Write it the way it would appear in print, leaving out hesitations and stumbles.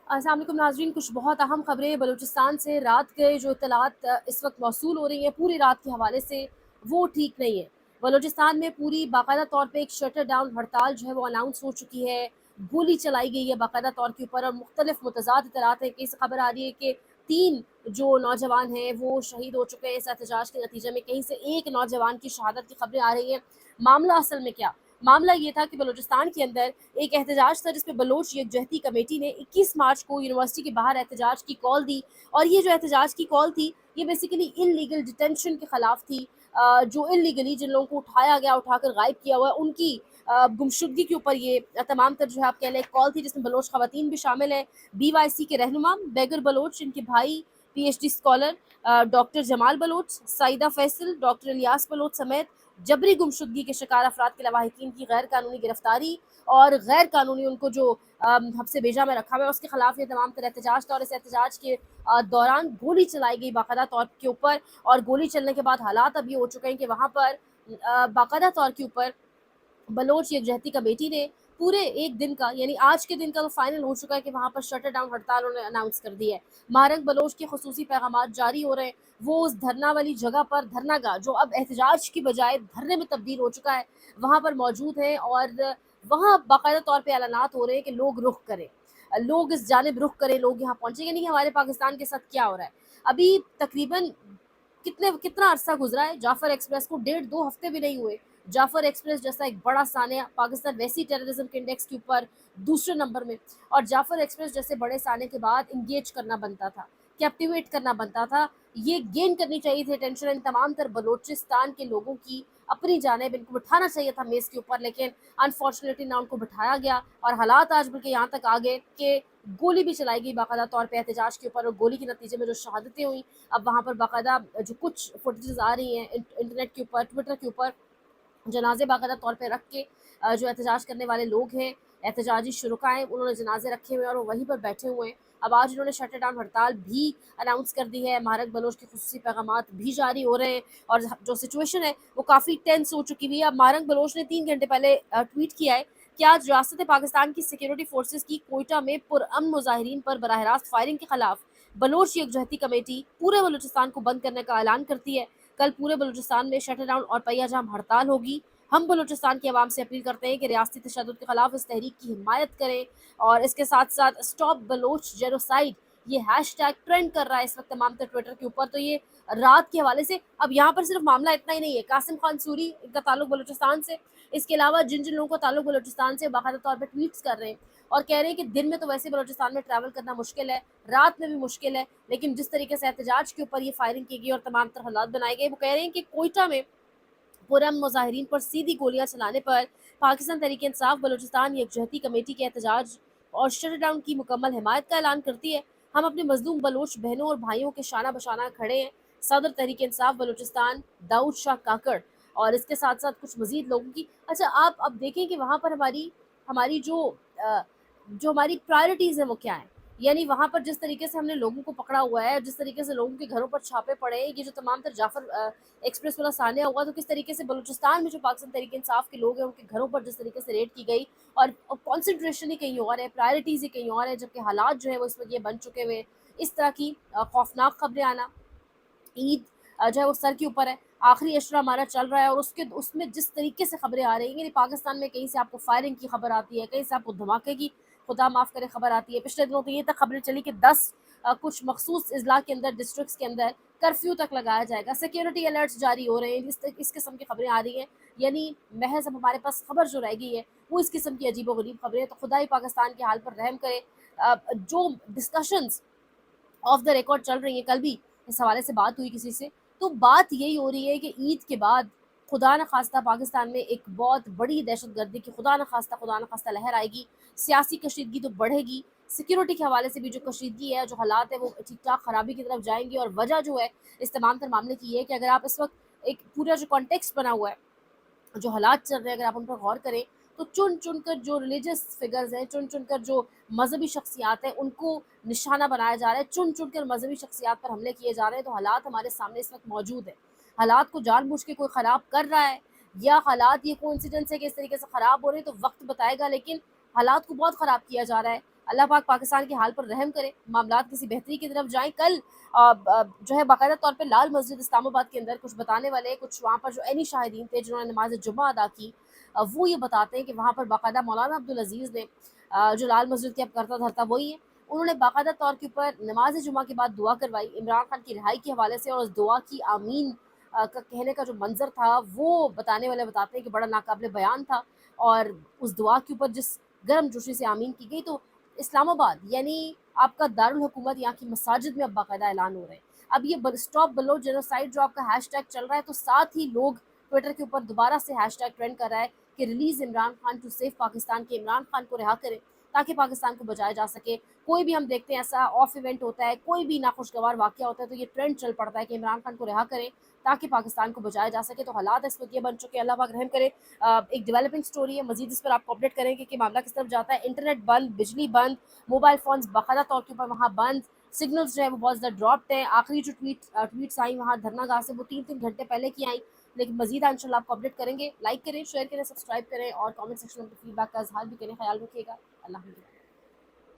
अस्सलाम वालेकुम नाज़रीन, कुछ बहुत अहम खबरें बलूचिस्तान से रात के जो इत्तलात इस वक्त मौसूल हो रही हैं पूरी रात के हवाले से, वो ठीक नहीं है। बलूचिस्तान में पूरी बाकायदा तौर पे एक शटर डाउन हड़ताल जो है वो अनाउंस हो चुकी है। गोली चलाई गई है बाकायदा तौर के ऊपर और मुख्तलिफ मुतज़ाद इत्तलात है कि इस खबर आ रही है कि 3 जो नौजवान हैं वो शहीद हो चुके हैं इस एहतजाज के नतीजे में। कहीं से एक नौजवान की शहादत की खबरें आ रही हैं। मामला असल में क्या? मामला ये था कि बलूचिस्तान के अंदर एक एहतजाज था जिसमें बलोच यकजहती कमेटी ने 21 मार्च को यूनिवर्सिटी के बाहर एहतजाज की कॉल दी। और ये जो एहतजाज की कॉल थी ये बेसिकली इलीगल डिटेंशन के खिलाफ थी। जो इलीगली जिन लोगों को उठाया गया, उठाकर गायब किया हुआ है, उनकी गुमशुदगी के ऊपर ये तमाम तर जो है आप कह लें कॉल थी, जिसमें बलोच खवातीन भी शामिल है। BYC के रहनुमा बेगर बलोच, इनके भाई PhD scholar doctor Jamal Baloch, Saeeda Faisal, doctor Ilyas Baloch समेत जबरी गुमशुदगी के शिकार अफराद के लवाहिकीन की गैर कानूनी गिरफ्तारी और गैर कानूनी उनको जो हब्से भेजा में रखा हुआ है उसके खिलाफ ये तमाम तर एहतजाज था। और इस एहतजाज के दौरान गोली चलाई गई बाकायदा तौर के ऊपर। और गोली चलने के बाद हालात अब ये हो चुके हैं कि वहाँ पर बाकायदा तौर के ऊपर बलोच यकजहती कमेटी ने पूरे एक दिन का, यानी आज के दिन का तो फाइनल हो चुका है कि वहाँ पर शटर डाउन हड़ताल उन्होंने अनाउंस कर दी है। मारंग बलोच के खुसूसी पैगामात जारी हो रहे हैं। वो उस धरना वाली जगह पर, धरनागाह जो अब एहतजाज की बजाय धरने में तब्दील हो चुका है, वहाँ पर मौजूद है। और वहाँ बाकायदा तौर पर ऐलानात हो रहे हैं कि लोग रुख करें, लोग इस जानिब रुख करें, लोग यहाँ पहुँचे। यानी कि हमारे पाकिस्तान के साथ क्या हो रहा है अभी तकरीबन कितना अरसा गुजरा है, जाफर एक्सप्रेस को 1.5-2 हफ्ते भी नहीं हुए। जाफर एक्सप्रेस जैसा एक बड़ा सानिया, पाकिस्तान वैसी टेररिज्म के इंडेक्स के ऊपर दूसरे नंबर में, और जाफर एक्सप्रेस जैसे बड़े साने के बाद इंगेज करना बनता था, कैप्टिवेट करना बनता था, ये गेन करनी चाहिए थी अटेंशन इन तमाम तर बलोचिस्तान के लोगों की अपनी जानिब। इनको बिठाना चाहिए था मेज़ के ऊपर, लेकिन अनफॉर्चुनेटली ना उनको बिठाया गया। और हालात आज बल्कि यहाँ तक आ गए कि गोली भी चलाई गई बाकायदा तौर पे एहतजाज के ऊपर, और गोली के नतीजे में जो शहादतें हुई, अब वहाँ पर बाकायदा जो कुछ फुटेजेस आ रही हैं इंटरनेट के ऊपर, ट्विटर के ऊपर, जनाजे बाकायदा तौर पे रख के जो एहतजाज करने वाले लोग हैं, एहतजाजी शुरकाएँ, उन्होंने जनाजे रखे हुए हैं और वो वहीं पर बैठे हुए हैं। अब आज उन्होंने शटर डाउन हड़ताल भी अनाउंस कर दी है। महारक बलोच के खुसूसी पैगामात भी जारी हो रहे हैं और जो सिचुएशन है वो काफ़ी टेंस हो चुकी हुई है। अब महारक बलोच ने 3 घंटे पहले ट्वीट किया है कि आज रियासत पाकिस्तान की सिक्योरिटी फोर्सेस की कोयटा में पुरअमन मुजाहिरीन पर बराह रास्त फायरिंग के खिलाफ बलोच यकजहती कमेटी पूरे बलूचिस्तान को बंद करने का ऐलान करती है। कल पूरे बलूचिस्तान में शटर डाउन और पहिया जाम हड़ताल होगी। हम बलूचिस्तान की आवाम से अपील करते हैं कि रियासती तशद्दुद के खिलाफ इस तहरीक की हिमायत करें। और इसके साथ साथ स्टॉप बलोच जेनोसाइड, ये हैशटैग ट्रेंड कर रहा है इस वक्त तमाम तर ट्विटर के ऊपर। तो ये रात के हवाले से, अब यहाँ पर सिर्फ मामला इतना ही नहीं है कासिम खान सूरी, इनका ताल्लुक बलूचिस्तान से, इसके अलावा जिन जिन लोगों का ताल्लुक बलूचिस्तान से बाकायदा तौर पर ट्वीट्स कर रहे हैं और कह रहे हैं कि दिन में तो वैसे बलूचिस्तान में ट्रैवल करना मुश्किल है, रात में भी मुश्किल है, लेकिन जिस तरीके से एहतजाज के ऊपर ये फायरिंग की गई और तमाम तर हालात बनाए गए, वो कह रहे हैं कि कोयटा में पुरअमन मुजाहिरीन पर सीधी गोलियां चलाने पर पाकिस्तान तहरीक इंसाफ बलूचिस्तान यकजहती कमेटी के एहतजाज और शट डाउन की मुकम्मल हिमायत का ऐलान करती है। हम अपने मजलूम बलोच बहनों और भाइयों के शाना बशाना खड़े हैं। सदर तहरीक इंसाफ बलूचिस्तान दाऊद शाह काकड़, और इसके साथ साथ कुछ मजीद लोगों की। अच्छा, आप अब देखें कि वहाँ पर हमारी हमारी जो हमारी प्रायोरिटीज़ हैं वो क्या है। यानी वहाँ पर जिस तरीके से हमने लोगों को पकड़ा हुआ है, जिस तरीके से लोगों के घरों पर छापे पड़े हैं, ये जो तमाम तर जाफर एक्सप्रेस वाला सानिया हुआ, तो किस तरीके से बलूचिस्तान में जो पाकिस्तान तहरीक इंसाफ के लोग हैं उनके घरों पर जिस तरीके से रेड की गई, और कॉन्सेंट्रेशन ही कहीं और है, प्रायोरिटीज़ ही कहीं और है, जबकि हालात जो है वो इस वक्त ये बन चुके हुए हैं। इस तरह की खौफनाक खबरें आना, ईद जो है वो सर के ऊपर है, आखिरी अशरा हमारा चल रहा है, और उसके उसमें जिस तरीके से खबरें आ रही हैं, यानी पाकिस्तान में कहीं से आपको फायरिंग की खबर आती है, कहीं से आपको धमाके की, खुदा माफ़ करे, खबर आती है। पिछले दिनों तो ये तक खबरें चली कि 10 कुछ मखसूस अजला के अंदर, डिस्ट्रिक्ट्स के अंदर कर्फ्यू तक लगाया जाएगा, सिक्योरिटी अलर्ट्स जारी हो रहे हैं, इस किस्म की खबरें आ रही हैं। यानी महज अब हमारे पास खबर जो रह गई है वो इस किस्म की अजीब व गरीब खबरें। तो खुदा ही पाकिस्तान के हाल पर रहम करे। जो डिस्कशंस ऑफ द रिकॉर्ड चल रही है, कल भी इस हवाले से बात हुई किसी से, तो बात यही हो रही है कि ईद के बाद खुदा न खास्ता पाकिस्तान में एक बहुत बड़ी दहशत गर्दी की खुदा न खास्ता लहर आएगी। सियासी कशीदगी तो बढ़ेगी, सिक्योरिटी के हवाले से भी जो कशीदगी है, जो हालात है, वो ठीक ठाक खराबी की तरफ जाएंगी। और वजह जो है इस तमाम तर मामले की है कि अगर आप इस वक्त एक पूरा जो कॉन्टेक्स्ट बना हुआ है, जो हालात चल रहे हैं, अगर आप उन पर गौर करें, तो चुन चुन कर जो रिलीजियस फिगर्स हैं, चुन चुन कर जो मजहबी शख्सियात हैं, उनको निशाना बनाया जा रहा है, चुन चुन कर मजहबी शख्सियात पर हमले किए जा रहे हैं। तो हालात हमारे सामने इस वक्त मौजूद है। हालात को जानबूझ के कोई ख़राब कर रहा है, या हालात ये कोइंसिडेंस है कि इस तरीके से ख़राब हो रहे हैं, तो वक्त बताएगा, लेकिन हालात को बहुत ख़राब किया जा रहा है। اللہ पाक पाकिस्तान के हाल पर रहम करे, मामलात किसी बेहतरी की तरफ जाएँ। कल जो है बाकायदा तौर पे लाल मस्जिद इस्लामाबाद के अंदर कुछ बताने वाले, कुछ वहाँ पर जो ऐनी शाहिदीन थे जिन्होंने नमाज़ जुम्मा अदा की, वो ये बताते हैं कि वहाँ पर बाकायदा मौलाना अब्दुल अज़ीज़ ने जो लाल मस्जिद के अब करता धरता वही है, उन्होंने बाकायदा तौर के ऊपर नमाज जुम्मा के बाद दुआ करवाई इमरान खान की रिहाई के हवाले से, और उस दुआ की आमीन का कहने का जो मंजर था वो बताने वाले बताते हैं कि बड़ा नाकाबिले बयान था। और उस दुआ के ऊपर जिस गर्म जोशी से आमीन की गई, तो इस्लामाबाद यानी आपका दारुल हुकूमत, यहाँ की मसाजिद में अब बाकायदा ऐलान हो रहे हैं। अब ये स्टॉप बलोच जेनोसाइड जो आपका हैशटैग चल रहा है, तो साथ ही लोग ट्विटर के ऊपर दोबारा से हैशटैग ट्रेंड कर रहा है कि release Imran Khan to save Pakistan, के इमरान खान को रिहा करें ताकि पाकिस्तान को बचाया जा सके। कोई भी हम देखते हैं ऐसा ऑफ इवेंट होता है, कोई भी नाखुशगवार वाक़या होता है, तो ये ट्रेंड चल पड़ता है कि इमरान खान को रिहा करें ताकि पाकिस्तान को बचाया जा सके। तो हालात इस वक्त ये बन चुके हैं, अल्लाह पाक रहम करे। एक डेवलपिंग स्टोरी है, मजीद इस पर आपको अपडेट करेंगे कि मामला किस तरफ जाता है। इंटरनेट बंद, बिजली बंद, मोबाइल फ़ोन्स बाकायदा तौर के ऊपर वहाँ बंद, सिग्नल्स जो है वो बहुत ज़्यादा ड्रॉप्ड हैं। आखिरी जो ट्वीट्स आई वहाँ धरनागाह से, वो 3-3 घंटे पहले की आई, लेकिन मजीद इंशाल्लाह आपको अपडेट करेंगे। लाइक करें, शेयर करें, सब्सक्राइब करें और कमेंट सेक्शन में अपने फीडबैक का इजहार भी करें। ख्याल रखिएगा। अल्लाह हाफ़िज़।